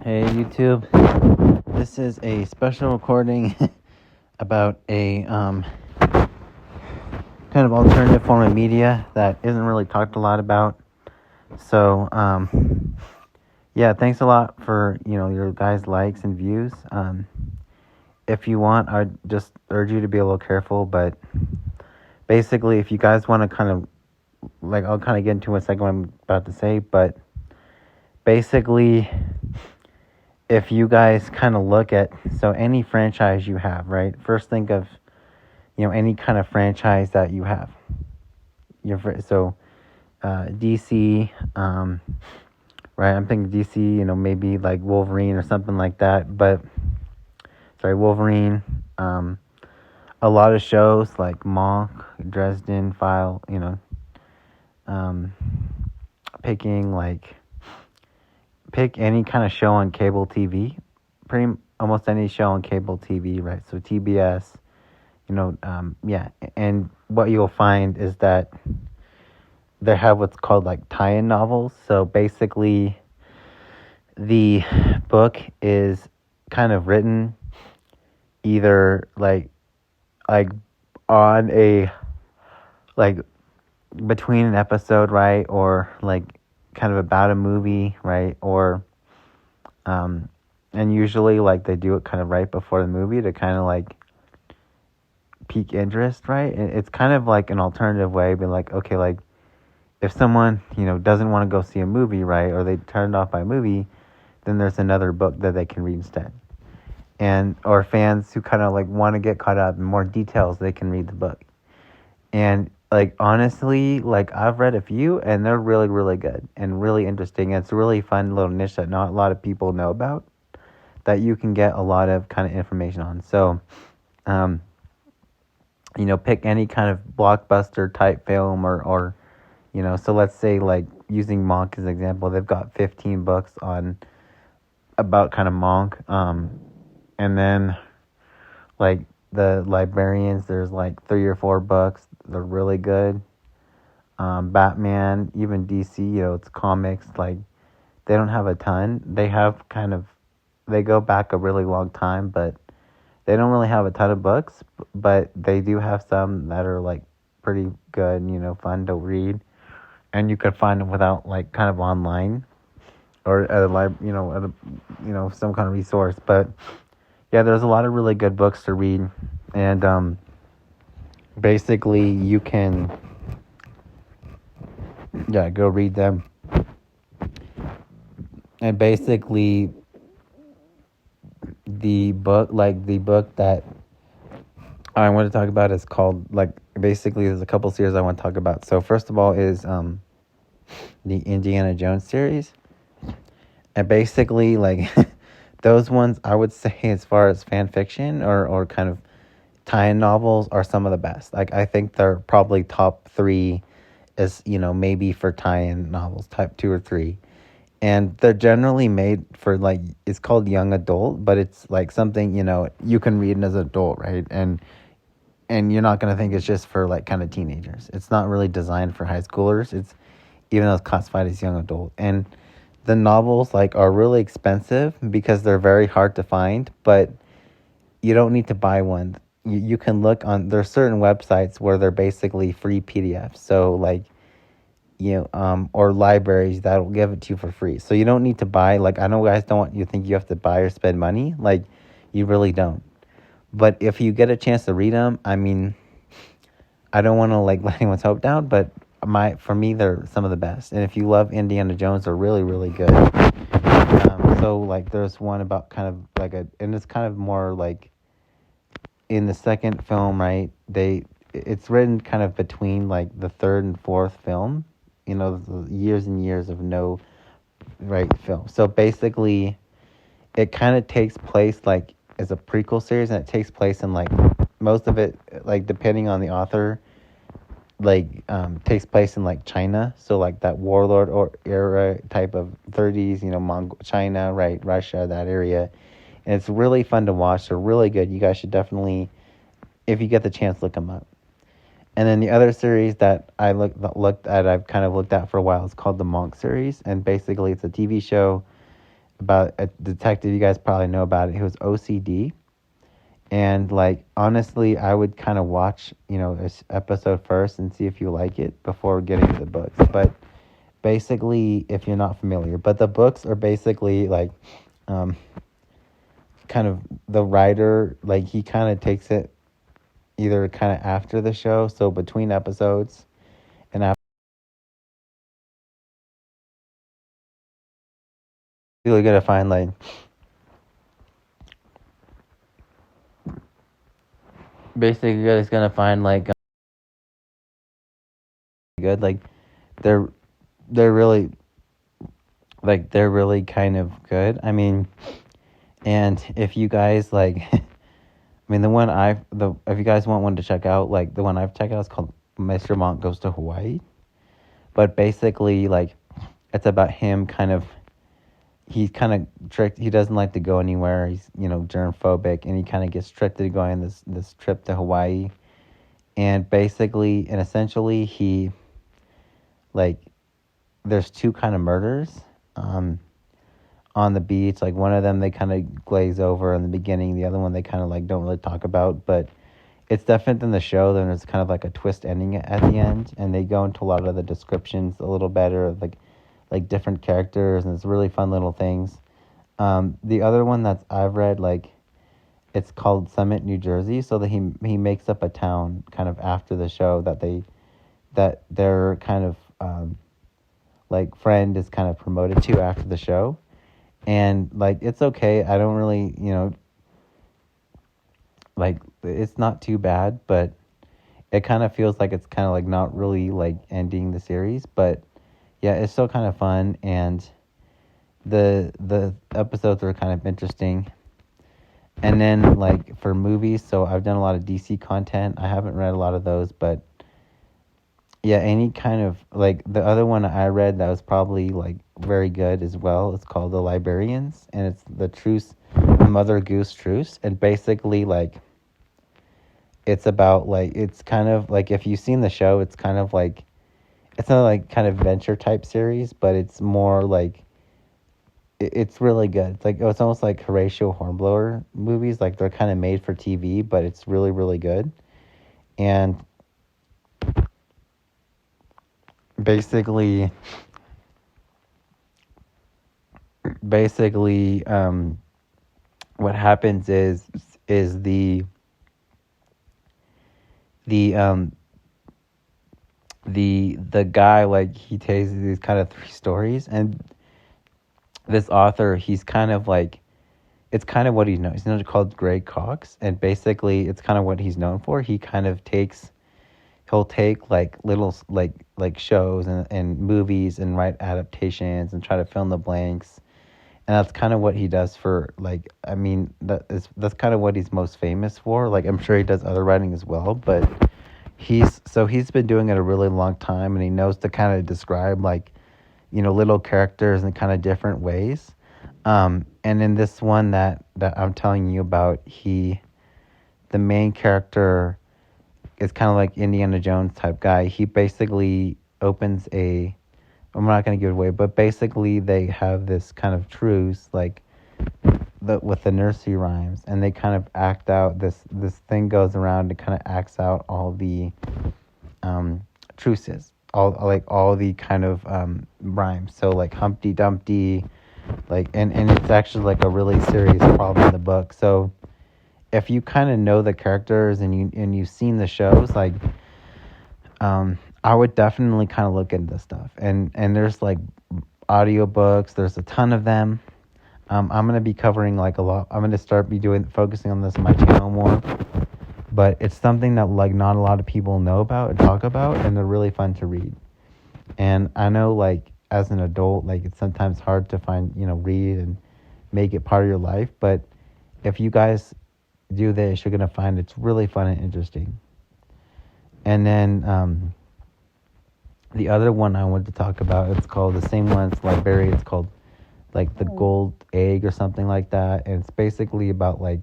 Hey YouTube, this is a special recording about a kind of alternative form of media that isn't really talked a lot about. So yeah, thanks a lot for your guys' likes and views. If you want, I just urge you to be a little careful. But basically, if you guys want to kind of I'll kind of get into in a second what I'm about to say. But basically, if you guys kind of look at, so any franchise you have, right? First think of, any kind of franchise that you have. DC, right? I'm thinking DC, maybe like Wolverine or something like that. But, Wolverine. A lot of shows like Monk, Dresden File, pick any kind of show on cable TV, almost any show on cable TV, right? So TBS, yeah. And what you'll find is that they have what's called like tie-in novels. So basically, the book is kind of written either like on a between an episode, right, or kind of about a movie, right, or and usually they do it kind of right before the movie to kind of pique interest, right? And it's kind of like an alternative way, but okay, if someone doesn't want to go see a movie, right, or they turned off by a movie, then there's another book that they can read instead. And or fans who kind of want to get caught up in more details, they can read the book. And honestly, I've read a few and they're really, really good and really interesting. It's a really fun little niche that not a lot of people know about, that you can get a lot of kind of information on. So, pick any kind of blockbuster type film or so let's say using Monk as an example, they've got 15 books about kind of Monk. And then the Librarians, there's 3 or 4 books. They're really good. Batman, even DC, it's comics. They don't have a ton. They have they go back a really long time, but they don't really have a ton of books. But they do have some that are pretty good, fun to read, and you could find them without kind of online or at a some kind of resource. But yeah, there's a lot of really good books to read, and basically you can go read them. And basically the book that I want to talk about is called basically there's a couple series I want to talk about. So first of all is the Indiana Jones series. And basically those ones, I would say, as far as fan fiction or kind of tie-in novels, are some of the best. I think they're probably top 3 as, maybe for tie-in novels, type 2 or 3. And they're generally made for it's called young adult, but it's something, you can read as an adult, right? And you're not going to think it's just for kind of teenagers. It's not really designed for high schoolers. It's, even though it's classified as young adult. And the novels are really expensive because they're very hard to find, but you don't need to buy one. You can look on, there's certain websites where they're basically free PDFs. So or libraries that'll give it to you for free. So you don't need to buy, I know guys don't want you to think you have to buy or spend money. You really don't. But if you get a chance to read them, I mean, I don't want to let anyone's hope down, but for me, they're some of the best. And if you love Indiana Jones, they're really, really good. So there's one about kind of and it's kind of more in the second film, right? It's written kind of between the third and fourth film, the years and years of no film. So basically, it kind of takes place as a prequel series, and it takes place in most of it, depending on the author, takes place in China, so that warlord or era type of 30s, China, right, Russia, that area. And it's really fun to watch. They're really good. You guys should definitely, if you get the chance, look them up. And then the other series that I I've kind of looked at for a while, is called the Monk series, and basically it's a TV show about a detective. You guys probably know about it. He was OCD. And like honestly, I would kind of watch, this episode first and see if you like it before getting to the books. But basically, if you're not familiar, but the books are basically like, um, kind of the writer, like he kind of takes it either kind of after the show, so between episodes, and after you're gonna find like basically you're just gonna find like good, like they're they're really they're really kind of good. I mean, and if you guys like, I mean, if you guys want one to check out, like the one I've checked out is called Mr. Monk Goes to Hawaii. But basically, like, it's about him he's kind of tricked. He doesn't like to go anywhere. He's, germphobic, and he kind of gets tricked into going on this trip to Hawaii. And basically, and essentially, like, there's two kind of murders on the beach. Like, one of them they kind of glaze over in the beginning. The other one they kind of, like, don't really talk about. But it's different than the show. Then there's kind of, like, a twist ending at the end. And they go into a lot of the descriptions a little better of, like different characters, and it's really fun little things. The other one that I've read, like, it's called Summit, New Jersey. So that he makes up a town kind of after the show that their kind of like friend is kind of promoted to after the show, and like it's okay. I don't really like it's not too bad, but it kind of feels like it's kind of like not really like ending the series, but yeah, it's still kind of fun, and the episodes are kind of interesting. And then like for movies, so I've done a lot of DC content. I haven't read a lot of those, but yeah, any kind of like the other one I read that was probably like very good as well. It's called The Librarians, and it's the Mother Goose Truce, and basically like it's about like it's kind of like if you've seen the show, it's kind of like it's not like kind of adventure type series, but it's more like it's really good. It's almost like Horatio Hornblower movies. Like they're kind of made for TV, but it's really really good. And basically, basically, what happens is the the guy, like he takes these kind of three stories, and this author, he's kind of like it's kind of what he knows. He's known called Greg Cox, and basically it's kind of what he's known for. He'll take like little like shows and movies and write adaptations and try to fill in the blanks. And that's kind of what he does for like I mean that's kind of what he's most famous for. Like I'm sure he does other writing as well, but he's been doing it a really long time, and he knows to kind of describe like little characters in kind of different ways. And in this one that I'm telling you about, the main character is kind of like Indiana Jones type guy. He basically opens I'm not going to give it away, but basically they have this kind of truce, like with the nursery rhymes, and they kind of act out this thing goes around and kind of acts out all the truces, all the kind of rhymes. So like Humpty Dumpty, like and it's actually like a really serious problem in the book. So if you kind of know the characters and you've seen the shows, like I would definitely kind of look into this stuff. And there's like audiobooks, there's a ton of them. I'm going to be covering like a lot. I'm going to start focusing on this on my channel more. But it's something that like not a lot of people know about and talk about, and they're really fun to read. And I know like as an adult, like it's sometimes hard to find, read and make it part of your life. But if you guys do this, you're going to find it's really fun and interesting. And then the other one I wanted to talk about, it's called the same one, it's Librarians. It's called like The Gold Egg or something like that. And it's basically about like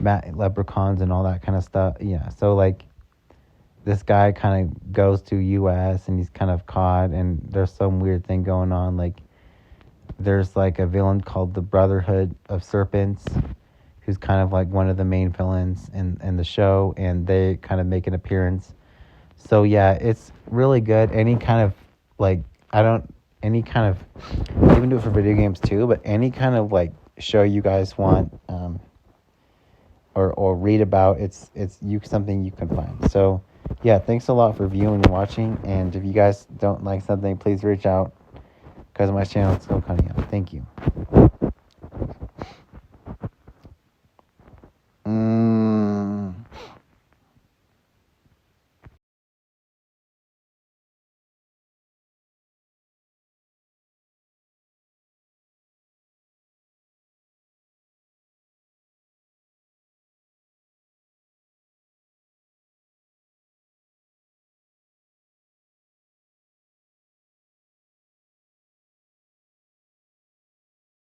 leprechauns and all that kind of stuff. Yeah. So like this guy kind of goes to US and he's kind of caught, and there's some weird thing going on. Like there's like a villain called the Brotherhood of Serpents, who's kind of like one of the main villains in the show, and they kind of make an appearance. So yeah, it's really good. Any kind of like any kind of, I even do it for video games too, but any kind of like show you guys want or read about, it's something you can find. So yeah, thanks a lot for viewing and watching, and if you guys don't like something, please reach out because my channel is still coming out. Thank you.